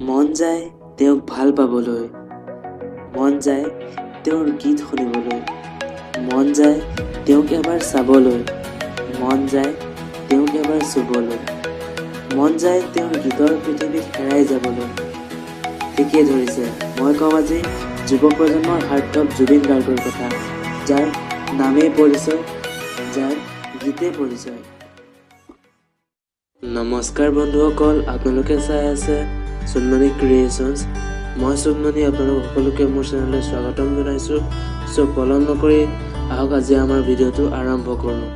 মন যায় তেওঁক ভাল পাবলৈ, মন যায় তেওঁৰ গীত শুনিবলৈ, মন যায় তেওঁক এবাৰ চাবলৈ, মন যায় তেওঁক এবাৰ চুবলৈ, মন যায় তেওঁৰ গীতৰ পৃথিৱীত হেৰাই যাবলৈ। ঠিকেই ধৰিছে, মই কম আজি যুৱ প্ৰজন্মৰ হাৰ্টথ্ৰব জুবিন গাৰ্গৰ কথা, যাৰ নামেই পৰিচয়, যাৰ গীতেই পৰিচয়। নমস্কাৰ বন্ধুসকল, আপোনালোকে চাই আছে চুনমণি ক্ৰিয়েশ্যনছ। মই চুনমণি আপোনালোক সকলোকে মোৰ চেনেললৈ স্বাগতম জনাইছোঁ। চ' পলম নকৰি আহক আজি আমাৰ ভিডিঅ'টো আৰম্ভ কৰোঁ।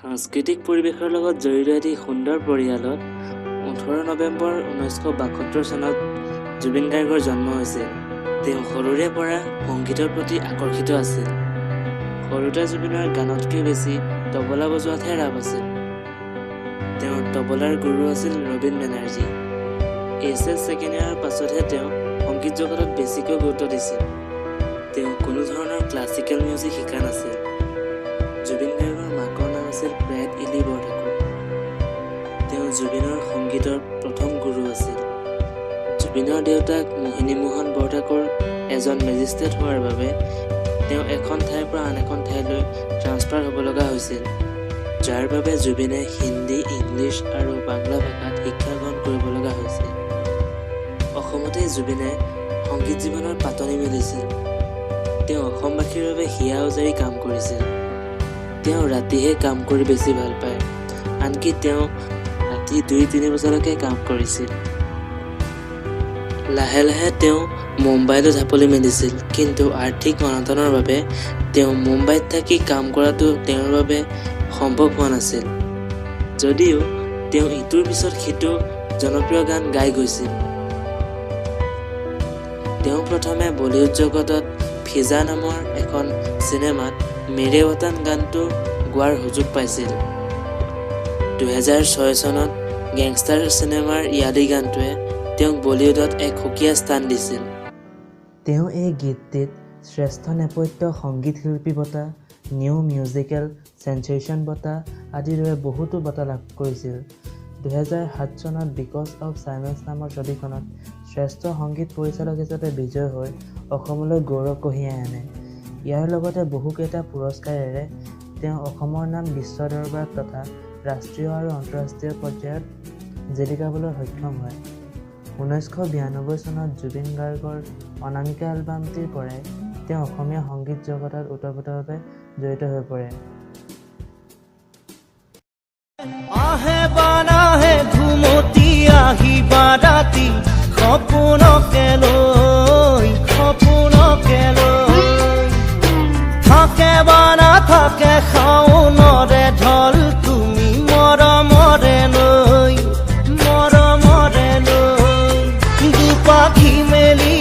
সাংস্কৃতিক পৰিৱেশৰ লগত জড়িত এটি সুন্দৰ পৰিয়ালত 18 নৱেম্বৰ 1972 চনত জুবিন গাৰ্গৰ জন্ম হৈছিল। তেওঁ সৰুৰে পৰা সংগীতৰ প্ৰতি আকৰ্ষিত আছিল। সৰুতে জুবিনৰ গানতকৈ বেছি তবলা বজোৱাতহে ৰাপ আছিল। তেওঁৰ তবলাৰ গুৰু আছিল ৰবীন বেনাৰ্জী। HS ছেকেণ্ড ইয়াৰৰ পাছতহে তেওঁ সংগীত জগতত বেছিকৈ গুৰুত্ব দিছিল। তেওঁ কোনো ধৰণৰ ক্লাছিকেল মিউজিক শিকা নাছিল। জুবিন গাৰ্গৰ মাকৰ নাম আছিল প্ৰেট ইলি বৰঠাকুৰ। তেওঁ জুবিনৰ সংগীতৰ প্ৰথম গুৰু আছিল। জুবিনৰ দেউতাক মোহিনী মোহন বৰঠাকুৰ এজন মেজিষ্ট্ৰেট হোৱাৰ বাবে তেওঁ এখন ঠাইৰ পৰা আন এখন ঠাইলৈ ট্ৰান্সফাৰ হ'ব লগা হৈছিল, যাৰ বাবে জুবিনে হিন্দী, ইংলিছ আৰু বাংলা ভাষাত শিক্ষা গ্ৰহণ কৰিব লগা হৈছিল। অসমতেই জুবিনে সংগীত জীৱনৰ পাতনি মেলিছিল। তেওঁ অসমবাসীৰ বাবে হিয়া উজাৰি কাম কৰিছিল। তেওঁ ৰাতিহে কাম কৰি বেছি ভাল পায়, আনকি তেওঁ ৰাতি 2-3 বজালৈকে কাম কৰিছিল। লাহে লাহে তেওঁ মুম্বাইলৈ ঢাপলি মেলিছিল, কিন্তু আৰ্থিক অনাটনৰ বাবে তেওঁ মুম্বাইত থাকি কাম কৰাটো তেওঁৰ বাবে সম্ভৱ হোৱা নাছিল। যদিও তেওঁ ইটোৰ পিছত সিটো জনপ্ৰিয় গান গাই গৈছিল। তেওঁ প্ৰথমে বলিউড জগতত ফিজা নামৰ এখন চিনেমাত মেৰে ৱতন গানটো গোৱাৰ সুযোগ পাইছিল। 2006 চনত গেংষ্টাৰ চিনেমাৰ য়াদি গানটোৱে তেওঁক বলিউডত এক সুকীয়া স্থান দিছিল। তেওঁ এই গীতটিত শ্ৰেষ্ঠ নেপথ্য সংগীত শিল্পী বঁটা, নিউ মিউজিকেল চেনচেশ্যন বঁটা আদিৰ দৰে বহুতো বঁটা লাভ কৰিছিল। 2007 চনত বিকজ অৱ চাইলেন্স নামৰ ছবিখনত শ্ৰেষ্ঠ সংগীত পৰিচালক হিচাপে বিজয় হৈ অসমলৈ গৌৰৱ কঢ়িয়াই আনে। ইয়াৰ লগতে বহুকেইটা পুৰস্কাৰেৰে তেওঁ অসমৰ নাম বিশ্ব দৰবাৰত তথা ৰাষ্ট্ৰীয় আৰু আন্তঃৰাষ্ট্ৰীয় পৰ্যায়ত জিলিকাবলৈ সক্ষম হয়। 1992 চনত জুবিন গাৰ্গৰ অনামিকা এলবামটিৰ পৰাই তেওঁ অসমীয়া সংগীত জগতত ওতঃপ্ৰোতভাৱে জড়িত হৈ পৰে। আহে বানাহে ঘুমতি আহি বাৰাতি সপোনকে লৈ থাকে বা নাথাকে শাওনৰে ঢল তুমি মৰমৰে লৈ দুপাখি মেলি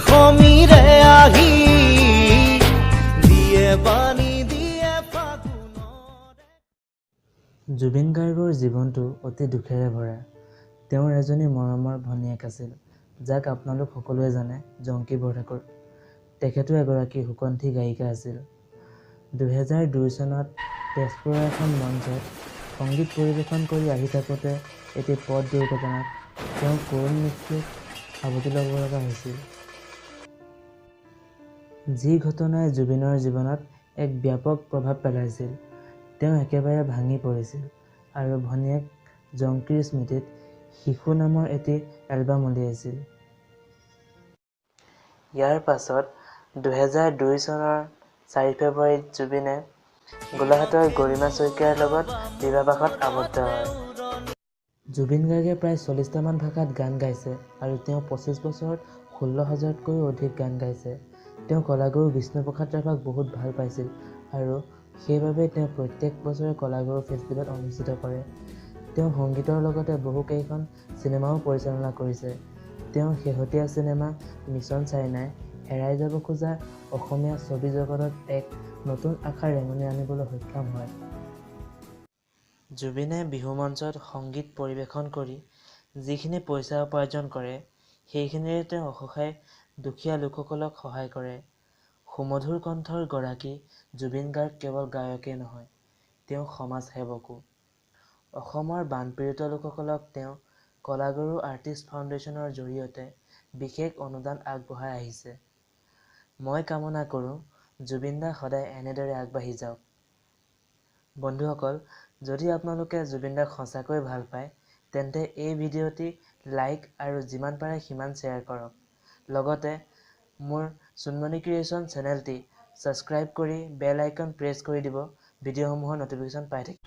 সমীৰে আহি দিয়ে বাণী দিয়ে ফাগুনৰে। জুবিন গাৰ্গৰ জীৱনটো অতি দুখেৰে ভৰা। তেওঁৰ এজনী মৰমৰ ভনীয়েক আছিল, যাক আপোনালোক সকলোৱে জানে, জংকী বৰঠাকুৰ। তেখেতো এগৰাকী সুকণ্ঠী গায়িকা আছিল। 2002 চনত তেজপুৰৰ এখন মঞ্চত সংগীত পৰিৱেশন কৰি আহি থাকোঁতে এটি পথ দুৰ্ঘটনাত তেওঁ কৰুণ মৃত্যুক সাৱটি ল'ব লগা হৈছিল। যি ঘটনাই জুবিনৰ জীৱনত এক ব্যাপক প্ৰভাৱ পেলাইছিল। তেওঁ একেবাৰে ভাঙি পৰিছিল আৰু ভনীয়েক জংকীৰ স্মৃতিত শিশু নামৰ এটি এলবাম উলিয়াইছিল। ইয়াৰ পাছত 2002 চনৰ 4 ফেব্ৰুৱাৰীত জুবিনে গোলাঘাটৰ গৰিমা শইকীয়াৰ লগত বিবাহপাশত আবদ্ধ হয়। জুবিন গাৰ্গে প্ৰায় 40টামান ভাষাত গান গাইছে আৰু তেওঁ 25 বছৰত 16,000তকৈও অধিক গান গাইছে। তেওঁ কলাগুৰু বিষ্ণুপ্ৰসাদ ৰাভাক বহুত ভাল পাইছিল আৰু সেইবাবে তেওঁ প্ৰত্যেক বছৰে কলাগুৰু ফেষ্টিভেল অনুষ্ঠিত কৰে। তেওঁ সংগীতৰ লগতে বহুকেইখন চিনেমাও পৰিচালনা কৰিছে। তেওঁৰ শেহতীয়া চিনেমা মিছন চাইনাই হেৰাই যাব খোজা অসমীয়া ছবি জগতত এক নতুন আশাৰ ৰেঙনি আনিবলৈ সক্ষম হয়। জুবিনে বিহু মঞ্চত সংগীত পৰিৱেশন কৰি যিখিনি পইচা উপাৰ্জন কৰে সেইখিনিৰে তেওঁ অসহায় দুখীয়া লোকসকলক সহায় কৰে। সুমধুৰ কণ্ঠৰ গৰাকী জুবিন গাৰ্গ কেৱল গায়কেই নহয়, তেওঁ সমাজ সেৱকো। অসমৰ বানপীড়িত লোকসকলক তেওঁ কলাগুৰু আৰ্টিষ্ট ফাউণ্ডেশ্যনৰ জৰিয়তে বিশেষ অনুদান আগবঢ়াই আহিছে। মই কামনা কৰোঁ জুবিন দা সদায় এনেদৰে আগবাঢ়ি যাওক। বন্ধুসকল, যদি আপোনালোকে জুবিন দাক সঁচাকৈ ভাল পায় তেন্তে এই ভিডিঅ'টি লাইক আৰু যিমান পাৰে সিমান শ্বেয়াৰ কৰক। লগতে মোৰ চুনমণি ক্ৰিয়েশ্যন চেনেলটি ছাবস্ক্ৰাইব কৰি বেল আইকন প্ৰেছ কৰি দিব, ভিডিঅ'সমূহৰ ন'টিফিকেশ্যন পাই থাকিব।